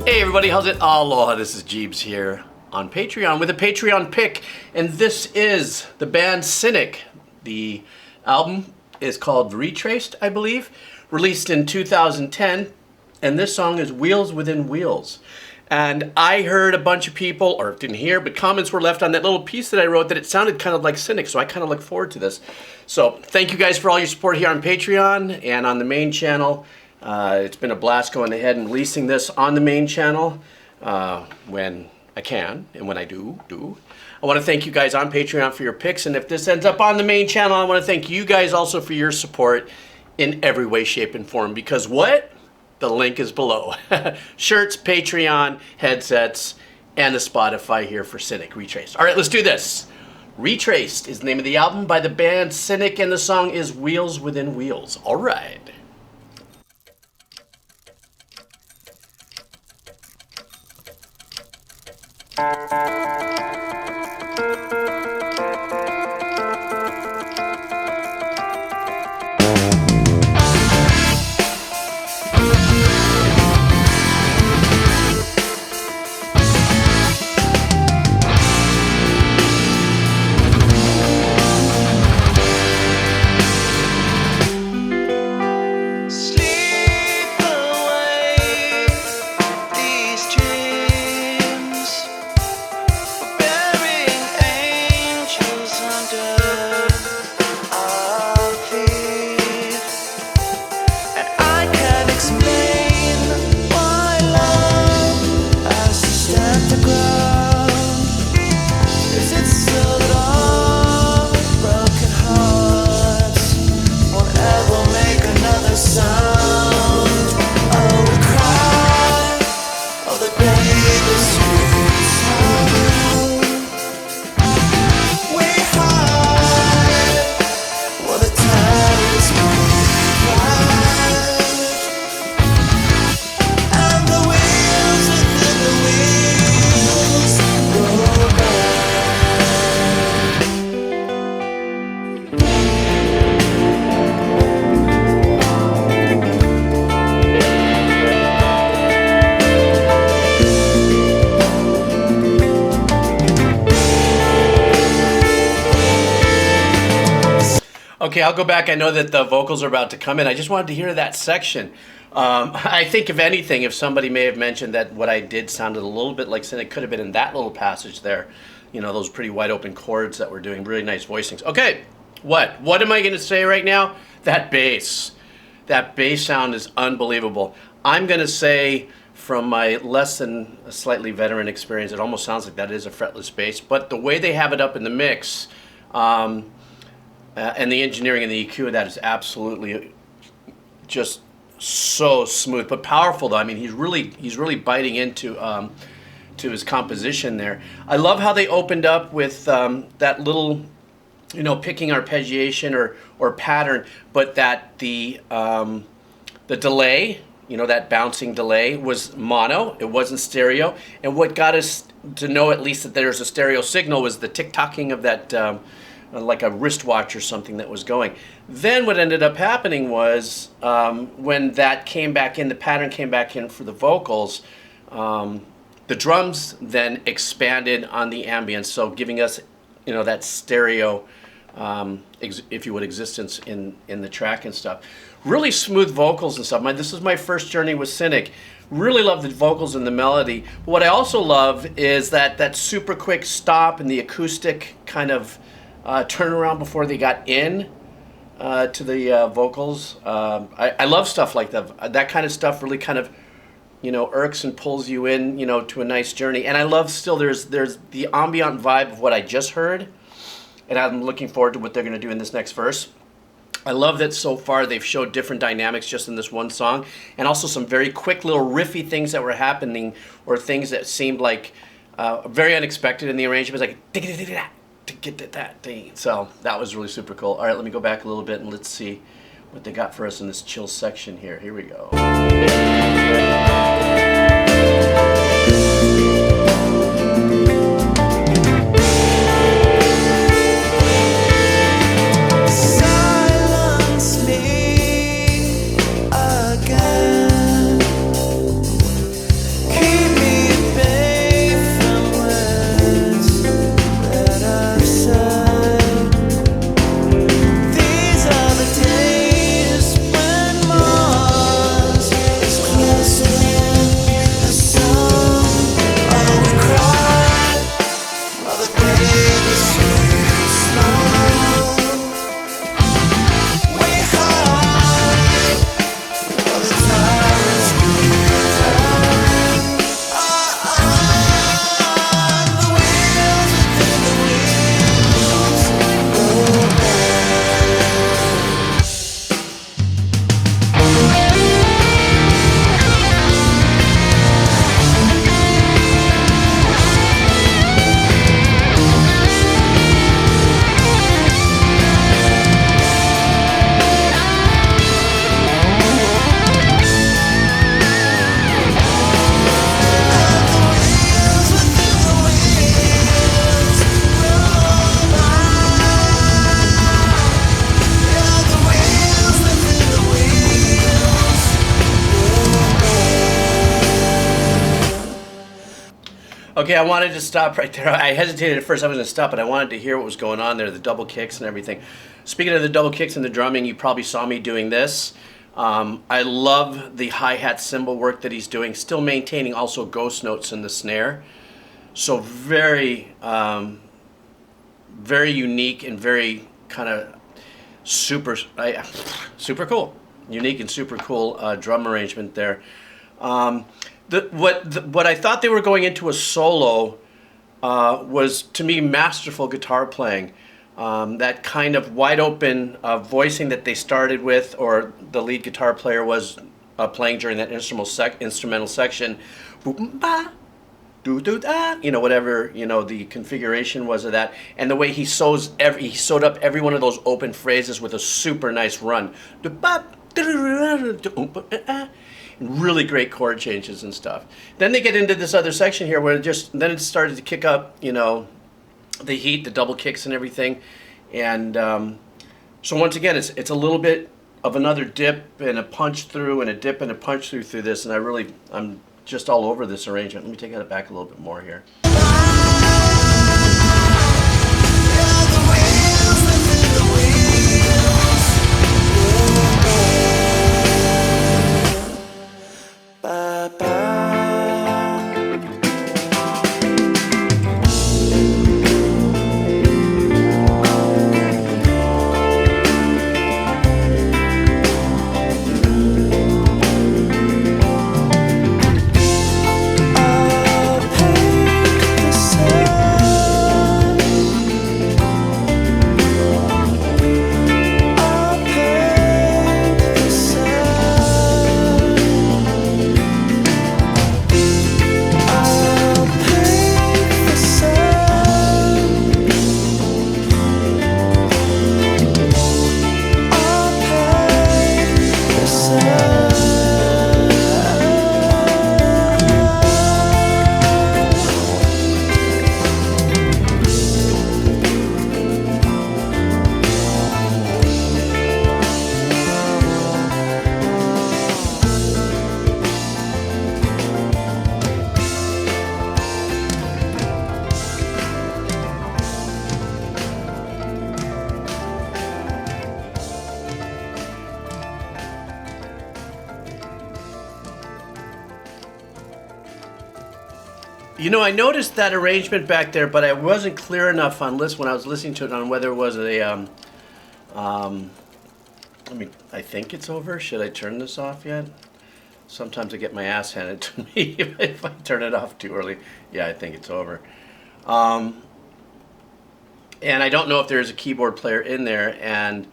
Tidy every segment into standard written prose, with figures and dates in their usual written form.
Hey everybody, how's it? Aloha, this is Geebz here on Patreon with a Patreon pick, and this is the band Cynic. The album is called Retraced, I believe, released in 2010, and this song is Wheels Within Wheels. And I heard a bunch of people, or didn't hear, but comments were left on that little piece that I wrote that it sounded kind of like Cynic, so I kind of look forward to this. So thank you guys for all your support here on Patreon and on the main channel. It's been a blast going ahead and releasing this on the main channel when I can, and when I do. I want to thank you guys on Patreon for your picks, and if this ends up on the main channel, I want to thank you guys also for your support in every way, shape, and form, because what? The link is below. Shirts, Patreon, headsets, and the Spotify here for Cynic, Retraced. All right, let's do this. Retraced is the name of the album by the band Cynic, and the song is Wheels Within Wheels. All right. Okay, I'll go back. I know that the vocals are about to come in. I just wanted to hear that section. I think, if anything, if somebody may have mentioned that what I did sounded a little bit like Cynic, could have been in that little passage there. You know, those pretty wide open chords that we're doing, really nice voicings. Okay, what am I going to say right now? That bass sound is unbelievable. I'm going to say, from my less than a slightly veteran experience, it almost sounds like that is a fretless bass, but the way they have it up in the mix, and the engineering and the EQ of that is absolutely just so smooth, but powerful though. I mean, he's really biting into to his composition there. I love how they opened up with that little, you know, picking arpeggiation or pattern, but that the delay, you know, that bouncing delay was mono. It wasn't stereo. And what got us to know at least that there's a stereo signal was the tick-tocking of that. Like a wristwatch or something that was going. Then what ended up happening was when that came back in, the pattern came back in for the vocals, the drums then expanded on the ambience, so giving us, you know, that stereo, if you would, existence in the track and stuff. Really smooth vocals and stuff. This is my first journey with Cynic. Really love the vocals and the melody. But what I also love is that super quick stop and the acoustic kind of turnaround before they got in to the vocals. I love stuff like that. That kind of stuff really kind of, you know, irks and pulls you in, you know, to a nice journey. And I love still there's the ambient vibe of what I just heard, and I'm looking forward to what they're going to do in this next verse. I love that so far they've showed different dynamics just in this one song, and also some very quick little riffy things that were happening, or things that seemed like very unexpected in the arrangement, like to get to that thing. So that was really super cool. All right, let me go back a little bit and let's see what they got for us in this chill section here. Here we go. Keep Okay, I wanted to stop right there. I hesitated at first. I was going to stop, but I wanted to hear what was going on there, the double kicks and everything. Speaking of the double kicks and the drumming, you probably saw me doing this. I love the hi-hat cymbal work that he's doing, still maintaining also ghost notes in the snare. So very, very unique and very kind of super cool. Unique and super cool drum arrangement there. What I thought they were going into a solo was, to me, masterful guitar playing. That kind of wide open voicing that they started with, or the lead guitar player was playing during that instrumental section. You know, whatever, you know, the configuration was of that, and the way he sewed up every one of those open phrases with a super nice run. Really great chord changes and stuff. Then they get into this other section here where then it started to kick up, you know, the heat, the double kicks and everything. And so once again, it's a little bit of another dip and a punch through and a dip and a punch through this, and I'm just all over this arrangement. Let me take that back a little bit more here. You know, I noticed that arrangement back there, but I wasn't clear enough on when I was listening to it on whether it was a, I think it's over. Should I turn this off yet? Sometimes I get my ass handed to me if I turn it off too early. Yeah, I think it's over. And I don't know if there's a keyboard player in there, and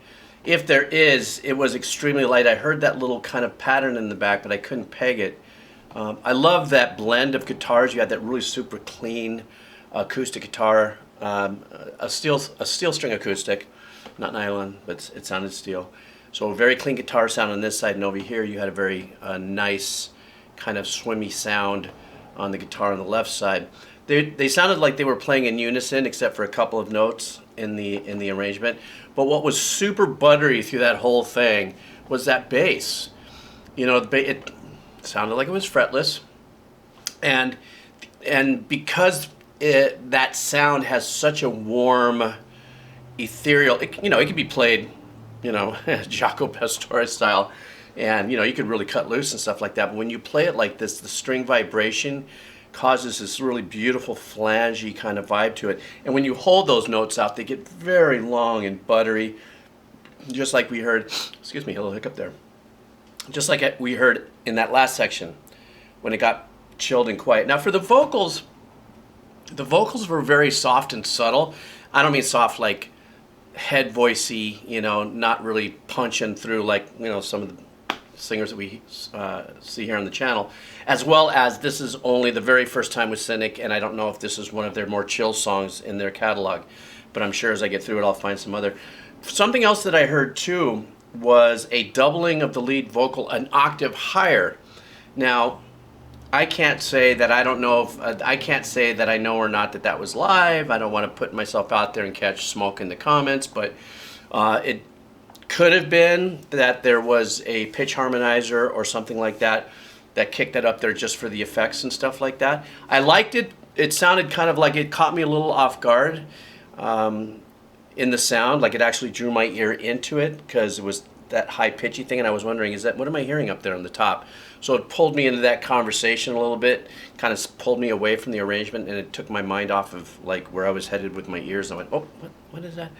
if there is, it was extremely light. I heard that little kind of pattern in the back, but I couldn't peg it. I love that blend of guitars. You had that really super clean acoustic guitar, a steel string acoustic, not nylon, but it sounded steel. So a very clean guitar sound on this side, and over here you had a very nice kind of swimmy sound on the guitar on the left side. They sounded like they were playing in unison, except for a couple of notes in the arrangement. But what was super buttery through that whole thing was that bass. You know, it sounded like it was fretless, and because that sound has such a warm, ethereal. It could be played, Jaco Pastorius style, and you could really cut loose and stuff like that. But when you play it like this, the string vibration causes this really beautiful flangey kind of vibe to it. And when you hold those notes out, they get very long and buttery, just like we heard. Excuse me, a little hiccup there. Just like we heard in that last section when it got chilled and quiet. Now for the vocals were very soft and subtle. I don't mean soft like head voicey, not really punching through like, some of the singers that we see here on the channel, as well as this is only the very first time with Cynic, and I don't know if this is one of their more chill songs in their catalog, but I'm sure as I get through it I'll find some other. Something else that I heard too was a doubling of the lead vocal an octave higher. Now, I can't say that I don't know if I can't say that I know or not that was live. I don't want to put myself out there and catch smoke in the comments, but it could have been that there was a pitch harmonizer or something like that that kicked that up there just for the effects and stuff like that. I liked it it sounded kind of like it caught me a little off guard in the sound. Like it actually drew my ear into it because it was that high pitchy thing, and I was wondering, what am I hearing up there on the top? So it pulled me into that conversation a little bit, kind of pulled me away from the arrangement, and it took my mind off of like where I was headed with my ears. I went, oh, what is that?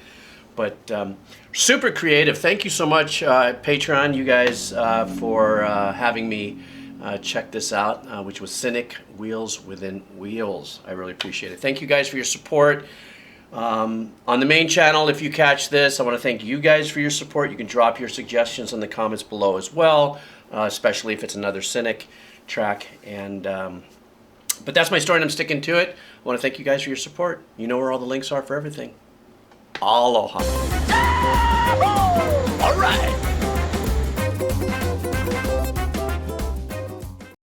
But super creative. Thank you so much, Patreon, you guys, for having me check this out, which was Cynic, Wheels Within Wheels. I really appreciate it. Thank you guys for your support. On the main channel, if you catch this, I want to thank you guys for your support. You can drop your suggestions in the comments below as well, especially if it's another Cynic track. And but that's my story, and I'm sticking to it. I want to thank you guys for your support. You know where all the links are for everything. Aloha.